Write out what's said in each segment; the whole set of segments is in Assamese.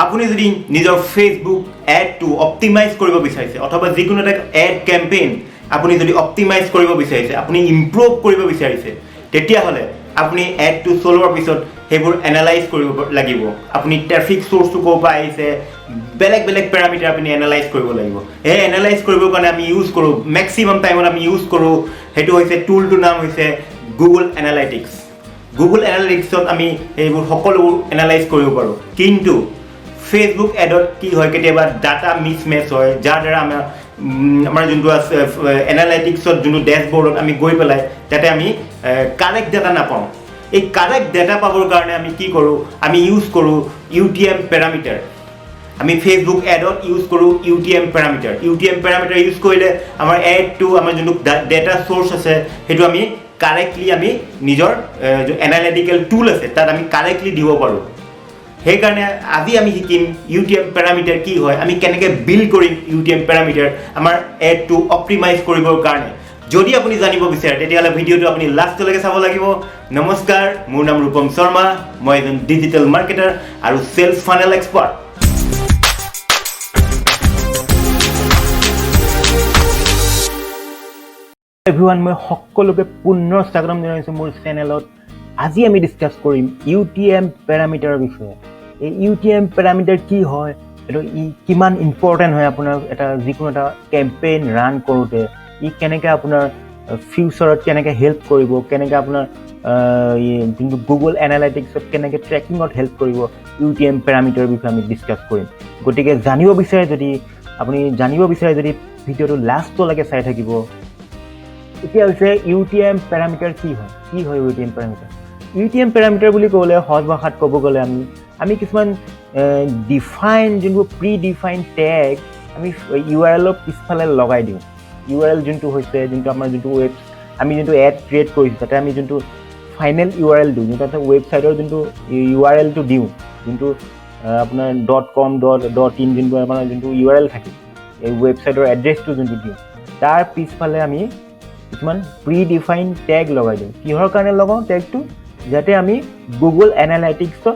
আপুনি যদি নিজৰ ফেচবুক এডটো অপটিমাইজ কৰিব বিচাৰিছে অথবা যিকোনো এটা এড কেম্পেইন আপুনি যদি অপটিমাইজ কৰিব বিচাৰিছে আপুনি ইমপ্ৰুভ কৰিব বিচাৰিছে তেতিয়াহ'লে আপুনি এডটো চলোৱাৰ পিছত সেইবোৰ এনালাইজ কৰিব লাগিব আপুনি ট্ৰেফিক সোৰ্সটো ক'ৰ পৰা আহিছে বেলেগ বেলেগ পেৰামিটাৰ আপুনি এনালাইজ কৰিব লাগিব এই এনালাইজ কৰিবৰ কাৰণে আমি ইউজ কৰোঁ মেক্সিমাম টাইমত আমি ইউজ কৰোঁ সেইটো হৈছে টুলটোৰ নাম হৈছে গুগল এনালাইটিক্স গুগল এনালাইটিক্সত আমি এইবোৰ সকলোবোৰ এনালাইজ কৰিব পাৰোঁ কিন্তু ফেচবুক এডত কি হয় কেতিয়াবা ডাটা মিছমেচ হয় যাৰ দ্বাৰা আমাৰ যোনটো আছে এনালাইটিক্সত যোনটো ডেশবৰ্ডত আমি গৈ পেলাই তাতে আমি কাৰেক্ট ডাটা নাপাওঁ এই কাৰেক্ট ডাটা পাবৰ কাৰণে আমি কি কৰোঁ আমি ইউজ কৰোঁ UTM পেৰামিটাৰ আমি ফেচবুক এডত ইউজ কৰোঁ UTM পেৰামিটাৰ ইউজ কৰিলে আমাৰ এডটো আমাৰ যোনটো ডাটা সোৰ্স আছে সেইটো আমি কাৰেক্টলি আমি নিজৰ এনালিটিকেল টুল আছে তাত আমি কাৰেক্টলি দিব পাৰোঁ সেইকাৰণে আজি আমি শিকিম UTM পেৰামিটাৰ কি হয় আমি কেনেকৈ বিল্ড কৰিম UTM পেৰামিটাৰ আমাৰ এডটো অপটিমাইজ কৰিবৰ কাৰণে যদি আপুনি জানিব বিচাৰে তেতিয়াহ'লে ভিডিঅ'টো আপুনি লাষ্টলৈকে চাব লাগিব নমস্কাৰ মোৰ নাম ৰূপম শৰ্মা মই এজন ডিজিটেল মাৰ্কেটাৰ আৰু সেলছ ফানেল এক্সপাৰ্ট এভৰিৱান মই সকলোকে পুনৰ স্বাগতম জনাইছোঁ মোৰ চেনেলত আজি আমি ডিছকাছ কৰিম UTM পেৰামিটাৰৰ বিষয়ে এই UTM পেৰামিটাৰ কি হয় এইটো কিমান ইম্পৰ্টেণ্ট হয় আপোনাৰ এটা যিকোনো এটা কেম্পেইন ৰান কৰোঁতে কেনেকৈ আপোনাৰ ফিউচাৰত কেনেকৈ হেল্প কৰিব কেনেকৈ আপোনাৰ যোনটো গুগল এনালাইটিক্সত কেনেকৈ ট্ৰেকিঙত হেল্প কৰিব UTM পেৰামিটাৰৰ বিষয়ে আমি ডিছকাছ কৰিম গতিকে জানিব বিচাৰে যদি ভিডিঅ'টো লাষ্টলৈকে চাই থাকিব এতিয়া হৈছে UTM পেৰামিটাৰ কি হয় UTM পেৰামিটাৰ বুলি ক'লে সহজ ভাষাত ক'ব গ'লে আমি কিছুমান ডিফাইন যোনবোৰ প্ৰি ডিফাইন টেগ আমি URLৰ পিছফালে লগাই দিওঁ URL যোনটো হৈছে যোনটো আমাৰ যোনটো আমি যোনটো এড ক্ৰিয়েট কৰিছোঁ তাতে আমি যোনটো ফাইনেল URL দিওঁ যোনটো এটা ৱেবছাইটৰ যোনটো URLটো দিওঁ যোনটো আপোনাৰ .com .in যোনটো আমাৰ যোনটো URL থাকে এই ৱেবছাইটৰ এড্ৰেছটো যোনটো দিওঁ তাৰ পিছফালে আমি কিছুমান প্ৰি ডিফাইন টেগ লগাই দিওঁ কিহৰ কাৰণে লগাওঁ টেগটো যাতে আমি গুগল এনালাইটিক্সত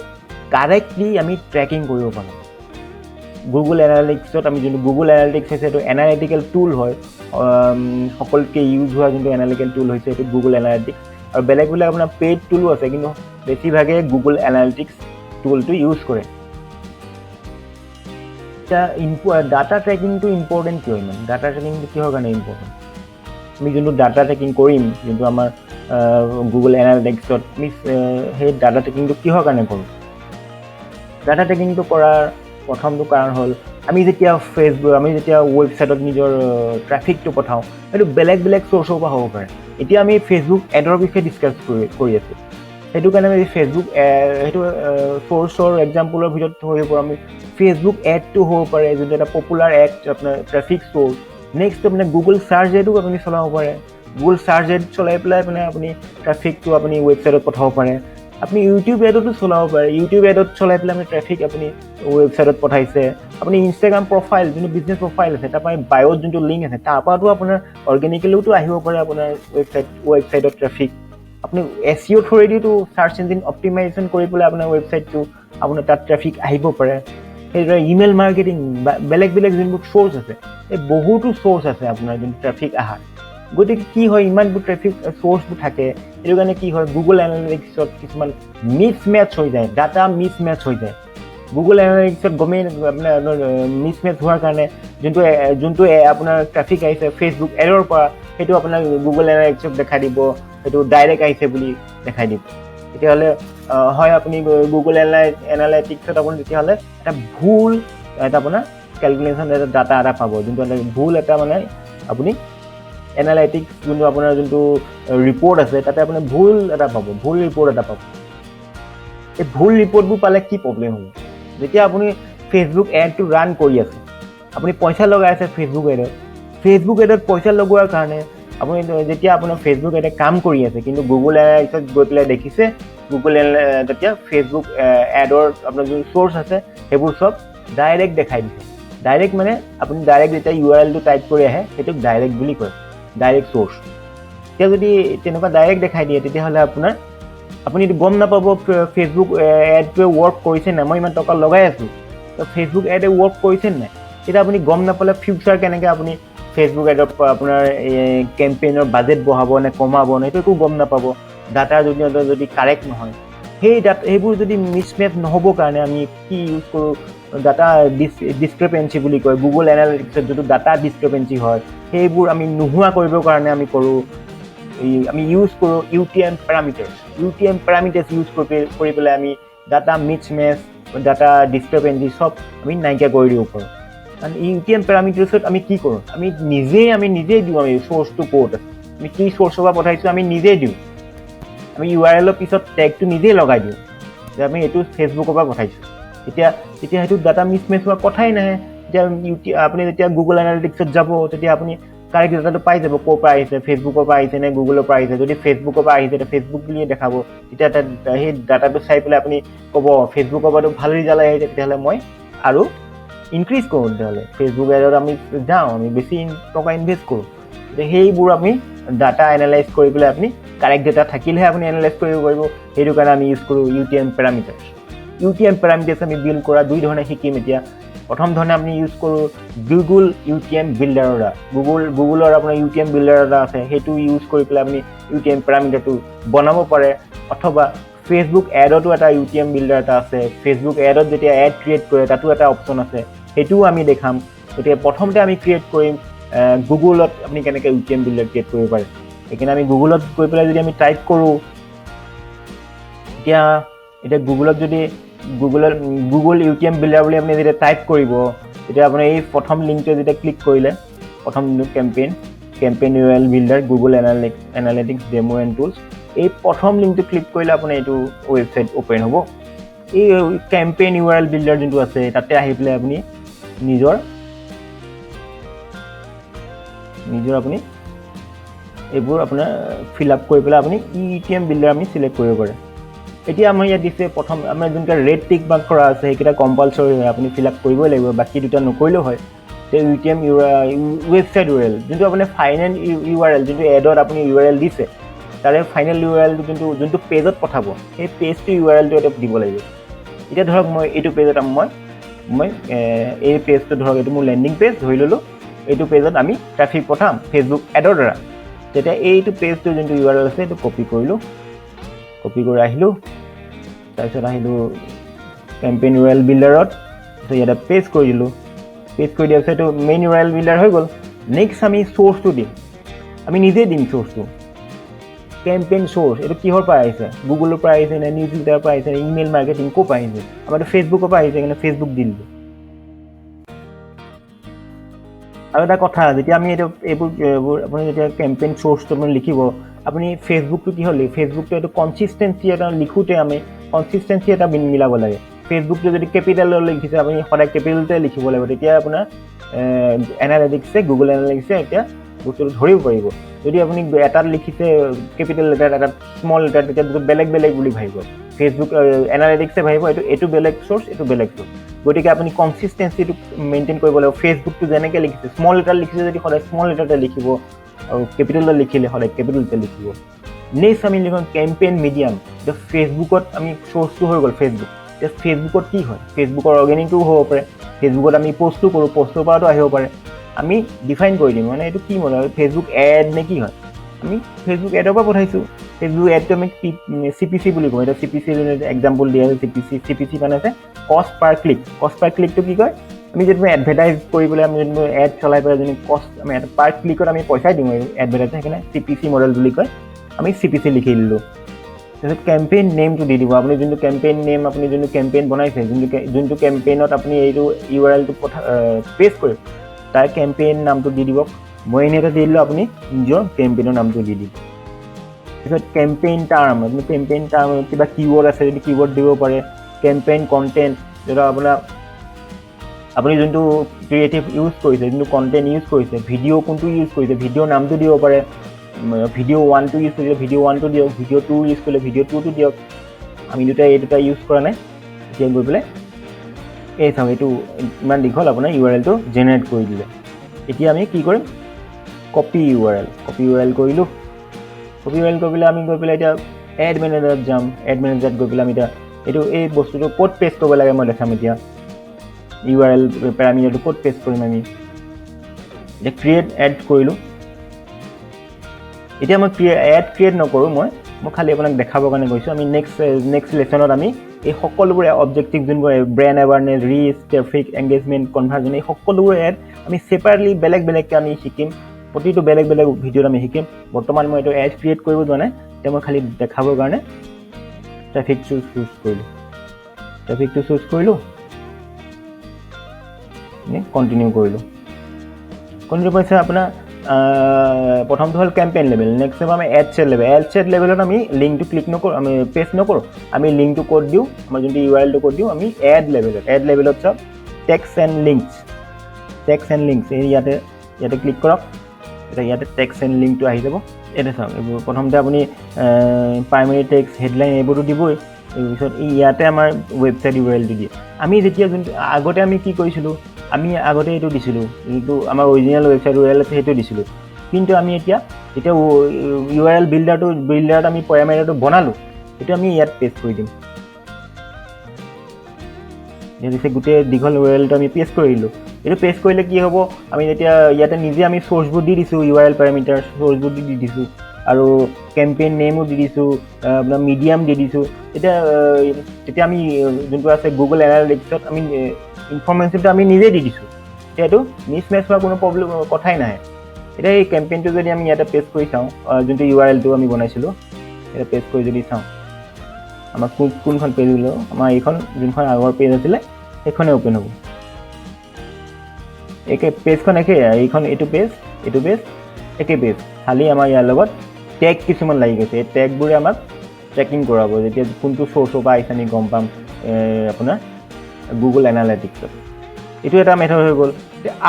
কাৰেক্টলি আমি ট্ৰেকিং কৰিব পাৰোঁ গুগল এনালাইটিক্সত আমি যোনটো গুগল এনালাইটিক্স হৈছে এইটো এনালাইটিকেল টুল হয় সকলোতকৈ ইউজ হোৱা যোনটো এনালাইটিকেল টুল হৈছে এইটো গুগল এনালাইটিক্স আৰু বেলেগ আপোনাৰ পেইড টুলো আছে কিন্তু বেছিভাগে গুগল এনালাইটিক্স টুলটো ইউজ কৰে এতিয়া ডাটা ট্ৰেকিংটো ইম্পৰ্টেণ্ট কিয় ইমান ডাটা ট্ৰেকিংটো কিহৰ কাৰণে ইম্পৰ্টেণ্ট আমি যোনটো ডাটা ট্ৰেকিং কৰিম যোনটো আমাৰ গুগল এনালাইটিক্সত আমি সেই ডাটা ট্ৰেকিংটো কিহৰ কাৰণে কৰোঁ ডাটা ট্ৰেকিংটো কৰাৰ প্ৰথমটো কাৰণ হ'ল আমি যেতিয়া ৱেবছাইটত নিজৰ ট্ৰেফিকটো পঠাওঁ সেইটো বেলেগ ছ'ৰ্চৰ পৰা হ'ব পাৰে এতিয়া আমি ফেচবুক এডৰ বিষয়ে ডিছকাছ কৰি আছোঁ সেইটো কাৰণে আমি ফেচবুক সেইটো ছ'ৰ্চৰ এক্সাম্পলৰ ভিতৰত ধৰিব পাৰোঁ আমি ফেচবুক এডটো হ'ব পাৰে যোনটো এটা পপুলাৰ এড আপোনাৰ ট্ৰেফিক ছ'ৰ্চ নেক্সট আপোনাৰ গুগল চাৰ্চ এডো আপুনি চলাব পাৰে গুগল চাৰ্চ এড চলাই পেলাই আপুনি ট্ৰেফিকটো আপুনি ৱেবছাইটত পঠাব পাৰে আপুনি ইউটিউব এডতো চলাব পাৰে ইউটিউব এডত চলাই পেলাই আপুনি ট্ৰেফিক আপুনি ৱেবছাইটত পঠাইছে আপুনি ইনষ্টাগ্ৰাম প্ৰফাইল যোনটো বিজনেছ প্ৰফাইল আছে তাৰপৰা বায়'ত যোনটো লিংক আছে তাৰপৰাতো আপোনাৰ অৰ্গেনিকেলিওতো আহিব পাৰে আপোনাৰ ৱেবছাইটত ট্ৰেফিক আপুনি SEO থ্ৰুৱেদিতো চাৰ্চ ইঞ্জিন অপটিমাইজেশ্যন কৰি পেলাই আপোনাৰ ৱেবছাইটটো আপোনাৰ তাত ট্ৰেফিক আহিব পাৰে সেইদৰে ইমেইল মাৰ্কেটিং বা বেলেগ যোনবোৰ চ'ৰ্চ আছে এই বহুতো চ'ৰ্চ আছে আপোনাৰ যোনটো ট্ৰেফিক আহাৰ গতিকে কি হয় ইমানবোৰ ট্ৰেফিক চ'ৰ্চবোৰ থাকে সেইটো কাৰণে কি হয় গুগল এনালাইটিক্সত কিছুমান মিছমেচ হৈ যায় ডাটা মিছমেচ হৈ যায় গুগল এনালাইটিক্সত গমেই আপোনাৰ মিছমেচ হোৱাৰ কাৰণে যোনটো আপোনাৰ ট্ৰেফিক আহিছে ফেচবুক এডৰ পৰা সেইটো আপোনাৰ গুগল এনালাইটিক্সত দেখাই দিব সেইটো ডাইৰেক্ট আহিছে বুলি দেখাই দিব তেতিয়াহ'লে হয় আপুনি গুগল এনালাইটিক্সত আপুনি তেতিয়াহ'লে এটা ভুল এটা আপোনাৰ কেলকুলেশ্যন এটা ডাটা এটা পাব যোনটো এটা ভুল এটা মানে আপুনি এনালাইটিক্স যোনটো আপোনাৰ যোনটো ৰিপৰ্ট আছে তাতে আপুনি ভুল ৰিপৰ্ট এটা পাব এই ভুল ৰিপৰ্টবোৰ পালে কি প্ৰব্লেম হ'ব যেতিয়া আপুনি ফেচবুক এডটো ৰান কৰি আছে আপুনি পইচা লগাই আছে ফেচবুক এডত পইচা লগোৱাৰ কাৰণে আপুনি যেতিয়া আপোনাৰ ফেচবুক এডে কাম কৰি আছে কিন্তু গুগল এনালাইটিক্সত গৈ পেলাই দেখিছে তেতিয়া ফেচবুক এডৰ আপোনাৰ যোন চ'ৰ্চ আছে সেইবোৰ চব ডাইৰেক্ট দেখাই দিছে ডাইৰেক্ট মানে আপুনি ডাইৰেক্ট যেতিয়া URLটো টাইপ কৰি আহে সেইটোক ডাইৰেক্ট বুলি কয় ডাইৰেক্ট চ'ৰ্চ এতিয়া যদি তেনেকুৱা ডাইৰেক্ট দেখাই দিয়ে তেতিয়াহ'লে আপুনি গম নাপাব ফেচবুক এডটোৱে ৱৰ্ক কৰিছে নাই মই ইমান টকা লগাই আছোঁ ফেচবুক এডে ৱৰ্ক কৰিছে নাই তেতিয়া আপুনি গম নাপালে ফিউচাৰ কেনেকৈ আপুনি ফেচবুক এডত আপোনাৰ কেম্পেইনৰ বাজেট বঢ়াব নে কমাব নে সেইটো একো গম নাপাব ডাটাৰ যদি কাৰেক্ট নহয় সেইবোৰ যদি মিছমেচ নহ'বৰ কাৰণে আমি কি ইউজ কৰোঁ ডাটা ডিছক্ৰেপেঞ্চি বুলি কয় গুগল এনালিটিক্সত যিটো ডাটা ডিছক্ৰেপেঞ্চি হয় সেইবোৰ আমি নোহোৱা কৰিবৰ কাৰণে আমি কৰোঁ আমি ইউজ কৰোঁ UTM পেৰামিটাৰ্ছ ইউজ কৰি পেলাই আমি ডাটা মিছমেচ ডাটা ডিছক্ৰেপেঞ্চি চব আমি নাইকিয়া কৰি দিব পাৰোঁ কাৰণ UTM পেৰামিটাৰ্ছত আমি কি কৰোঁ আমি নিজেই দিওঁ আমি চ'ৰ্চটো ক'ত আছে আমি কি চ'ৰ্চৰ পৰা পঠাইছোঁ আমি নিজেই দিওঁ আমি URLৰ পিছত টেগটো নিজেই লগাই দিওঁ যে আমি এইটো ফেচবুকৰ পৰা পঠাইছোঁ তেতিয়া সেইটো ডাটা মিছমেচ হোৱাৰ কথাই নাহে যেতিয়া আপুনি যেতিয়া গুগল এনালিটিক্সত যাব তেতিয়া আপুনি কাৰেক্ট ডাটাটো পাই যাব ক'ৰ পৰা আহিছে ফেচবুকৰ পৰা আহিছে নে গুগলৰ পৰা আহিছে যদি ফেচবুকৰ পৰা আহিছে ফেচবুক বুলিয়ে দেখাব তেতিয়া সেই ডাটাটো চাই পেলাই আপুনি ক'ব ফেচবুকৰ পৰাতো ভাল ৰিজাল্ট আহিছে তেতিয়াহ'লে মই আৰু ইনক্ৰিজ কৰোঁ তেতিয়াহ'লে ফেচবুক এডত আমি যাওঁ আমি বেছি টকা ইনভেষ্ট কৰোঁ সেইবোৰ আমি ডাটা এনালাইজ কৰি পেলাই আপুনি কাৰেক্ট ডাটা থাকিলেহে আপুনি এনালাইজ কৰিব পাৰিব সেইটো কাৰণে আমি ইউজ কৰোঁ UTM পেৰামিটাৰ্ছ আমি বিল্ড কৰা দুই ধৰণে শিকিম এতিয়া প্ৰথম ধৰণে আমি ইউজ কৰোঁ গুগল UTM বিল্ডাৰৰ গুগলৰ আপোনাৰ UTM বিল্ডাৰ এটা আছে সেইটো ইউজ কৰি পেলাই আপুনি UTM পেৰামিটাৰটো বনাব পাৰে অথবা ফেচবুক এডতো এটা UTM বিল্ডাৰ এটা আছে ফেচবুক এডত যেতিয়া এড ক্ৰিয়েট কৰে তাতো এটা অপশ্যন আছে সেইটোও আমি দেখাম গতিকে প্ৰথমতে আমি ক্ৰিয়েট কৰিম গুগলত আপুনি কেনেকৈ UTM বিল্ডাৰ ক্ৰিয়েট কৰিব পাৰে সেইকাৰণে আমি গুগলত গৈ পেলাই যদি আমি টাইপ কৰোঁ এতিয়া গুগলত যদি গুগল UTM বিল্ডাৰ বুলি আপুনি যেতিয়া টাইপ কৰিব তেতিয়া আপুনি এই প্ৰথম লিংকটো যেতিয়া ক্লিক কৰিলে প্ৰথম campaign URL builder Google analytics demo and tools এই প্ৰথম লিংকটো ক্লিক কৰিলে আপোনাৰ এইটো ৱেবছাইট অ'পেন হ'ব এই কেম্পেইন URL বিল্ডাৰ যোনটো আছে তাতে আহি পেলাই আপুনি নিজৰ আপুনি এইবোৰ আপোনাৰ ফিল আপ কৰি পেলাই আপুনি UTM বিল্ডাৰ আমি চিলেক্ট কৰিব পাৰে এতিয়া আমাৰ ইয়াত দিছে প্ৰথম আমাৰ যোনটা ৰেড টিক মাৰ্ক কৰা আছে সেইকেইটা কম্পালচৰি হয় আপুনি ফিল আপ কৰিবই লাগিব বাকী দুটা নকৰিলেও হয় সেই UTM ৱেবছাইট URL যোনটো আপুনি ফাইনেল URL যোনটো এডত আপুনি URL দিছে তাৰে ফাইনেল URLটো যোনটো পেজত পঠাব সেই পেজটো URLটো এটা দিব লাগিব এতিয়া ধৰক মই এইটো পেজত মই এই পেজটো ধৰক এইটো মোৰ লেণ্ডিং পেজ ধৰি ল'লোঁ এইটো পেজত আমি ট্ৰাফিক পঠাম ফেচবুক এডৰ দ্বাৰা তেতিয়া এইটো পেজটো যোনটো URL আছে এইটো কপি কৰিলোঁ কপি কৰি আহিলোঁ তাৰপিছত আহিলোঁ কেম্পেইন URL বিল্ডাৰত ইয়াতে পেজ কৰি দিলোঁ পেজ কৰি দিয়াৰ পিছত এইটো মেইন URL বিল্ডাৰ হৈ গ'ল নেক্সট আমি চ'ৰ্চটো দিম আমি নিজেই দিম চ'ৰ্চটো কেম্পেইন চ'ৰ্চ এইটো কিহৰ পৰা আহিছে গুগলৰ পৰা আহিছে নে নিউজ লিটাৰৰ পৰা আহিছে ইমেইল মাৰ্কেটিং ক'ৰ পৰা আহিছে আমাৰতো ফেচবুকৰ পৰা আহিছে কাৰণে ফেচবুক দি দিলোঁ আৰু এটা কথা যেতিয়া আমি এইবোৰ আপুনি যেতিয়া কেম্পেইন চ'ৰ্চটো আপুনি লিখিব আপুনি ফেচবুকটো কি হ'ল ফেচবুকটো এইটো কনচিষ্টেঞ্চি এটা লিখোঁতে আমি কনচিষ্টেঞ্চি এটা মিলাব লাগে ফেচবুকটো যদি কেপিটেলত লিখিছে আপুনি সদায় কেপিটেলতে লিখিব লাগিব তেতিয়া আপোনাৰ গুগল এনালিটিক্সে এতিয়া বস্তুটো ধৰিব পাৰিব যদি আপুনি এটাত লিখিছে কেপিটেল লেটাৰ এটাত স্মল লেটাৰ তেতিয়া দুটো বেলেগ বুলি ভাবিব ফেচবুক এনালিটিক্সে ভাবিব এইটো বেলেগ চ'ৰ্চ এইটো বেলেগ চ'ৰ্চ গতিকে আপুনি কনচিষ্টেঞ্চিটো মেইনটেইন কৰিব লাগিব ফেচবুকটো যেনেকৈ লিখিছে স্মল লেটাৰ লিখিছে যদি সদায় স্মল লেটাৰতে লিখিব আৰু কেপিটেলত লিখিলে সদায় কেপিটেলতে লিখিব নেক্সট আমি লিখোঁ কেম্পেইন মিডিয়াম এতিয়া ফেচবুকত আমি চ'ৰ্চটো হৈ গ'ল এতিয়া ফেচবুকত কি হয় ফেচবুকৰ অৰ্গেনিকটোও হ'ব পাৰে ফেচবুকত আমি পষ্টটো কৰোঁ পষ্টৰ পৰাতো আহিব পাৰে আমি ডিফাইন কৰি দিম মানে এইটো কি মানে ফেচবুক এড নে কি হয় আমি ফেচবুক এডৰ পৰা পঠাইছোঁ ফেচবুক এডটো আমি CPC বুলি কওঁ এতিয়া CPC এক্সাম্পল দিয়া হৈছে CPC মানে আছে কষ্ট পাৰ ক্লিকটো কি কয় আমি যদি এডভাৰটাইজ কৰি পেলাই আমি যদি এড চলাই পেলাই যদি কষ্ট আমি পাৰ ক্লিকত আমি পইচাই দিওঁ এডভাৰটাইজ সেইকাৰণে CPC মডেল বুলি কয় আমি CPC লিখি দিলোঁ তাৰপিছত কেম্পেইন নেমটো দি দিব আপুনি যোনটো কেম্পেইন নেম আপুনি যোনটো কেম্পেইন বনাইছে যোনটো কেম্পেইনত আপুনি এইটো URLটো পেষ্ট কৰিব তাৰ কেম্পেইন নামটো দি দিব মই এনেই এটা দি দিলোঁ আপুনি নিজৰ কেম্পেইনৰ নামটো দি দিব তাৰপিছত কেম্পেইন টাৰ্ম আপুনি কেম্পেইন টাৰ্ম কিবা কিৱৰ্ড আছে যদি কিৱৰ্ড দিব পাৰে কেম্পেইন কণ্টেণ্ট যেটা আপুনি যোনটো ক্ৰিয়েটিভ ইউজ কৰিছে যোনটো কণ্টেণ্ট ইউজ কৰিছে ভিডিঅ' কোনটো ইউজ কৰিছে ভিডিঅ'ৰ নামটো দিব পাৰে ভিডিঅ' 1টো ইউজ কৰিছে ভিডিঅ' 1টো দিয়ক ভিডিঅ' 2 ইউজ কৰিলে ভিডিঅ' 2টো দিয়ক আমি এই দুটা ইউজ কৰা নাই এতিয়া গৈ পেলাই এই চাওক এইটো ইমান দীঘল আপোনাৰ URLটো জেনেৰেট কৰি দিলে এতিয়া আমি কি কৰিম কপি URL কৰিলোঁ কপি URL কৰি পেলাই আমি গৈ পেলাই এতিয়া এড মেনেজাৰত যাম এড মেনেজাৰত গৈ পেলাই আমি এতিয়া এইটো এই বস্তুটো ক'ত পেষ্ট কৰিব লাগে মই দেখাম এতিয়া URL প্যাৰামিটাৰটো ক'ত পেষ্ট কৰিম আমি এতিয়া ক্ৰিয়েট এড কৰিলোঁ এতিয়া মই এড ক্ৰিয়েট নকৰোঁ মই খালি আপোনাক দেখাবৰ কাৰণে কৈছোঁ আমি নেক্সট লেচনত আমি এই সকলোবোৰ অবজেক্টিভ যোনবোৰ brand awareness reach traffic engagement conversion এই সকলোবোৰ এড আমি ছেপাৰেটলি বেলেগকৈ আমি শিকিম প্ৰতিটো বেলেগ ভিডিঅ'ত আমি শিকিম বৰ্তমান মই এইটো এড ক্ৰিয়েট কৰিব যোৱা নাই এতিয়া মই খালি দেখাবৰ কাৰণে ট্ৰেফিকটো চুজ কৰিলোঁ কণ্টিনিউ কৰিলোঁ কণ্টিনিউ কৰিছে আপোনাৰ প্ৰথমটো হ'ল কেম্পেইন লেভেল নেক্সট হ'ব আমি এড চেট লেভেলত আমি লিংকটো ক্লিক নকৰোঁ আমি পেষ্ট নকৰোঁ আমি লিংকটো ক'ত দিওঁ আমাৰ যোনটো URLটো ক'ত দিওঁ আমি এড লেভেলত চাওক টেক্সট এণ্ড লিংকছ এই ইয়াতে ক্লিক কৰক এতিয়া ইয়াতে টেক্সট এণ্ড লিংকটো আহি যাব এতিয়া চাওক এইবোৰ প্ৰথমতে আপুনি প্ৰাইমেৰী টেক্সট হেডলাইন এইবোৰতো দিবই তাৰপিছত ইয়াতে আমাৰ ৱেবছাইট URLটো দিয়ে আমি যেতিয়া যোনটো আগতে আমি কি কৰিছিলোঁ আমি আগতে এইটো দিছিলোঁ এইটো আমাৰ অৰিজিনেল ৱেবছাইট URL আছে সেইটো দিছিলোঁ কিন্তু আমি এতিয়া URL বিল্ডাৰত আমি পেৰামিটাৰটো বনালোঁ সেইটো আমি ইয়াত পেষ্ট কৰি দিম ইয়াতে গোটেই দীঘল URLটো আমি পেষ্ট কৰি দিলোঁ এইটো পেষ্ট কৰিলে কি হ'ব আমি যেতিয়া ইয়াতে নিজে আমি চ'ৰ্চবোৰ দি দিছোঁ URL পেৰামিটাৰ চ'ৰ্চবোৰ দি দিছোঁ আৰু কেম্পেইন নেমো দি দিছোঁ আপোনাৰ মিডিয়াম দি দিছোঁ তেতিয়া আমি যোনটো আছে গুগল এনালিটিক্সত আমি ইনফৰমেশ্যনটো আমি নিজেই দি দিছোঁ এতিয়া এইটো মিছমেচ হোৱাৰ কোনো প্ৰব্লেম কথাই নাহে এতিয়া এই কেম্পেইনটো যদি আমি ইয়াতে পেষ্ট কৰি চাওঁ যোনটো URLটো আমি বনাইছিলোঁ এটা পেষ্ট কৰি যদি চাওঁ আমাৰ কোনখন পেজ ওলাব আমাৰ এইখন যোনখন আগৰ পেজ আছিলে সেইখনে অ'পেন হ'ব পেজখন একেই এইটো পেজ একে পেজ খালি আমাৰ ইয়াৰ লগত টেগ কিছুমান লাগি গৈছে এই টেগবোৰে আমাক ট্ৰেকিং কৰাব যেতিয়া কোনটো চ'ৰ্চৰ পৰা আহিছে আমি গম পাম আপোনাৰ গুগল এনালিটিক্সত এইটো এটা মেথড হৈ গ'ল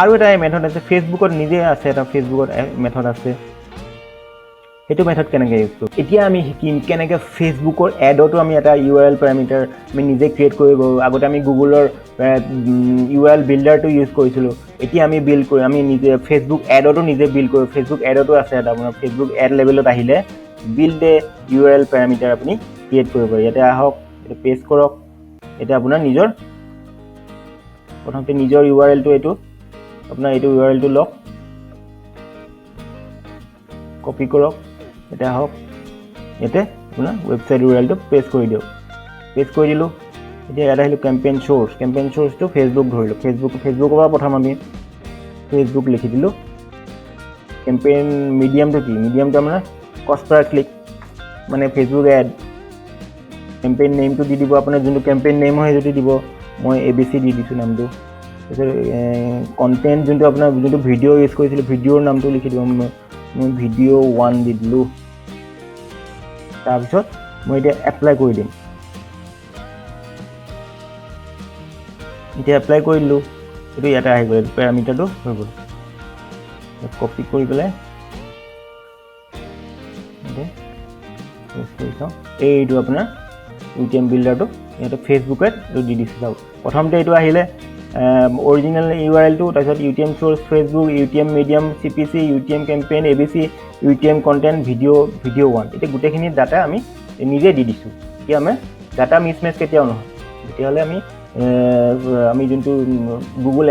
আৰু এটা মেথড আছে ফেচবুকত নিজে আছে এটা ফেচবুকত মেথড আছে সেইটো মেথড কেনেকৈ ইউজ কৰোঁ এতিয়া আমি শিকিম কেনেকৈ ফেচবুকৰ এডতো আমি এটা URL পেৰামিটাৰ আমি নিজে ক্ৰিয়েট কৰিব আগতে আমি গুগলৰ URL বিল্ডাৰটো ইউজ কৰিছিলোঁ এতিয়া আমি আমি নিজে ফেচবুক এডতো নিজে বিল্ড কৰোঁ ফেচবুক এডতো আছে এটা আপোনাৰ ফেচবুক এড লেভেলত আহিলে বিল্ড URL পেৰামিটাৰ আপুনি ক্ৰিয়েট কৰিব পাৰে ইয়াতে আহক এইটো পেষ্ট কৰক এতিয়া আপোনাৰ প্ৰথমতে নিজৰ URLটো এইটো আপোনাৰ এইটো URLটো লওক কপি কৰক এতিয়া আহক ইয়াতে আপোনাৰ ৱেবছাইট URLটো পেষ্ট কৰি দিয়ক পেষ্ট কৰি দিলোঁ এতিয়া ইয়াত আহিলোঁ কেম্পেইন চ'ৰ্চটো ফেচবুক ধৰিলোঁ ফেচবুকৰ পৰা প্ৰথম আমি ফেচবুক লিখি দিলোঁ কেম্পেইন মিডিয়ামটো কি মিডিয়ামটো আপোনাৰ কষ্ট পাৰ ক্লিক মানে ফেচবুক এড কেম্পেইন নেমটো দি দিব আপোনাৰ যোনটো কেম্পেইন নেম হয় সেইটো দিব মই ABC দি দিছোঁ নামটো তাৰপিছত কণ্টেণ্ট যোনটো আপোনাৰ যোনটো ভিডিঅ' ইউজ কৰিছিলোঁ ভিডিঅ'ৰ নামটো লিখি দিব মই ভিডিঅ' 1 দি দিলোঁ তাৰপিছত মই এতিয়া এপ্লাই কৰি দিম এতিয়া এপ্লাই কৰি দিলোঁ এইটো ইয়াতে আহি গ'ল পেৰামিটাৰটো হৈ গ'ল কপি কৰি পেলাই এইটো আপোনাৰ UTM বিল্ডাৰটো ইয়াতে ফেচবুকত দি দিছোঁ চাওক প্ৰথমতে এইটো আহিলে অৰিজিনেল URLটো তাৰপিছত UTM source Facebook UTM medium CPC UTM campaign ABC UTM content video' 1 এতিয়া গোটেইখিনি ডাটা আমি নিজে দি দিছোঁ এতিয়া আমাৰ ডাটা মিছমেচ কেতিয়াও নহয় তেতিয়াহ'লে আমি যোনটো গুগল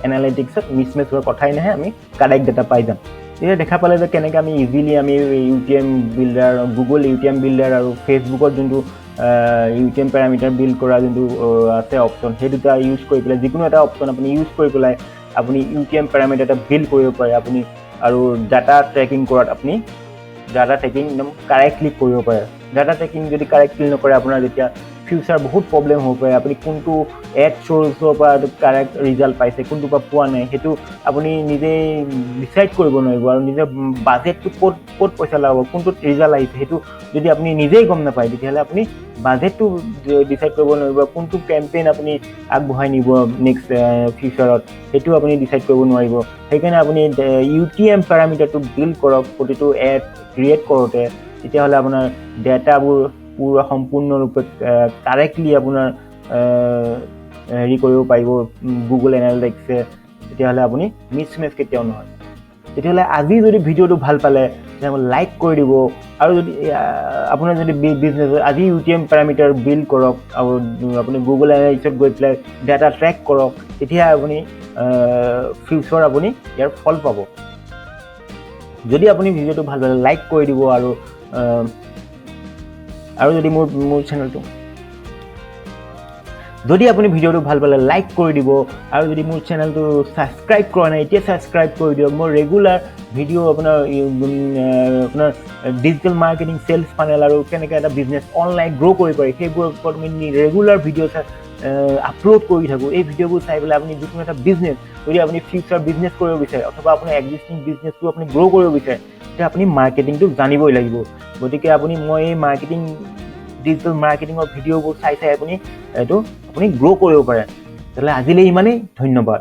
এনালিটিক্সত মিছমেচ হোৱাৰ কথাই নাহে আমি কাৰেক্ট ডাটা পাই যাম এতিয়া দেখা পালে যে কেনেকৈ আমি ইজিলি আমি UTM builder Google UTM builder আৰু ফেচবুকত যোনটো UTM পেৰামিটাৰ বিল্ড কৰা যোনটো আছে অপশ্যন সেই দুটা ইউজ কৰি পেলাই যিকোনো এটা অপশ্যন আপুনি ইউজ কৰি পেলাই আপুনি UTM পেৰামিটাৰ এটা বিল্ড কৰিব পাৰে আপুনি আৰু ডাটা ট্ৰেকিং কৰাত আপুনি ডাটা ট্ৰেকিং একদম কাৰেক্টলি কৰিব পাৰে ডাটা ট্ৰেকিং যদি কাৰেক্টলি নকৰে আপোনাৰ যেতিয়া ফিউচাৰ বহুত প্ৰব্লেম হ'ব পাৰে আপুনি কোনটো এড চ'ৰ্চৰ পৰা কাৰেক্ট ৰিজাল্ট পাইছে কোনটোৰ পৰা পোৱা নাই সেইটো আপুনি নিজে ডিচাইড কৰিব নোৱাৰিব আৰু নিজে বাজেটটো ক'ত পইচা লগাব কোনটোত ৰিজাল্ট আহিছে সেইটো যদি আপুনি নিজেই গম নাপায় তেতিয়াহ'লে আপুনি বাজেটটো ডিচাইড কৰিব নোৱাৰিব কোনটো কেম্পেইন আপুনি আগবঢ়াই নিব নেক্সট ফিউচাৰত সেইটো আপুনি ডিচাইড কৰিব নোৱাৰিব সেইকাৰণে আপুনি UTM পেৰামিটাৰটো বিল্ড কৰক প্ৰতিটো এড ক্ৰিয়েট কৰোঁতে তেতিয়াহ'লে আপোনাৰ ডেটাবোৰ পুৰা সম্পূৰ্ণৰূপে কাৰেক্টলি আপোনাৰ হেৰি কৰিব পাৰিব গুগল এনালিটিক্সে তেতিয়াহ'লে আপুনি মিছমেচ কেতিয়াও নহয় তেতিয়াহ'লে আজি যদি ভিডিঅ'টো ভাল পালে তেতিয়াহ'লে লাইক কৰি দিব আৰু যদি আপোনাৰ যদি বিজনেছ আজি UTM পেৰামিটাৰ বিল্ড কৰক আৰু আপুনি গুগল এনালিটিক্সত গৈ পেলাই ডাটা ট্ৰেক কৰক তেতিয়া আপুনি ফিউচাৰ আপুনি ইয়াৰ ফল পাব। যদি আপুনি ভিডিঅ'টো ভাল পালে লাইক কৰি দিব আৰু যদি মোৰ চেনেলটো যদি আপুনি ভিডিঅ'টো ভাল পালে লাইক কৰি দিব আৰু যদি মোৰ চেনেলটো ছাবস্ক্ৰাইব কৰা নাই এতিয়া ছাবস্ক্ৰাইব কৰি দিয়ক। মই ৰেগুলাৰ ভিডিঅ' আপোনাৰ ডিজিটেল মাৰ্কেটিং, চেলছ ফানেল আৰু কেনেকৈ এটা বিজনেছ অনলাইন গ্ৰ' কৰিব পাৰি সেইবোৰৰ ওপৰত আমি ৰেগুলাৰ ভিডিঅ' আপলোড কৰি থাকোঁ। এই ভিডিঅ'বোৰ চাই পেলাই আপুনি যিকোনো এটা বিজনেছ, যদি আপুনি ফিউচাৰ বিজনেছ কৰিব বিচাৰে অথবা আপোনাৰ এক্সিষ্টিং বিজনেছটো আপুনি গ্ৰ' কৰিব বিচাৰে, তেতিয়া আপুনি মাৰ্কেটিংটো জানিবই লাগিব। গতিকে মই এই ডিজিটেল মাৰ্কেটিঙৰ ভিডিঅ'বোৰ চাই আপুনি গ্ৰ' কৰিব পাৰে। তেতিয়াহ'লে আজিলৈ ইমানেই, ধন্যবাদ।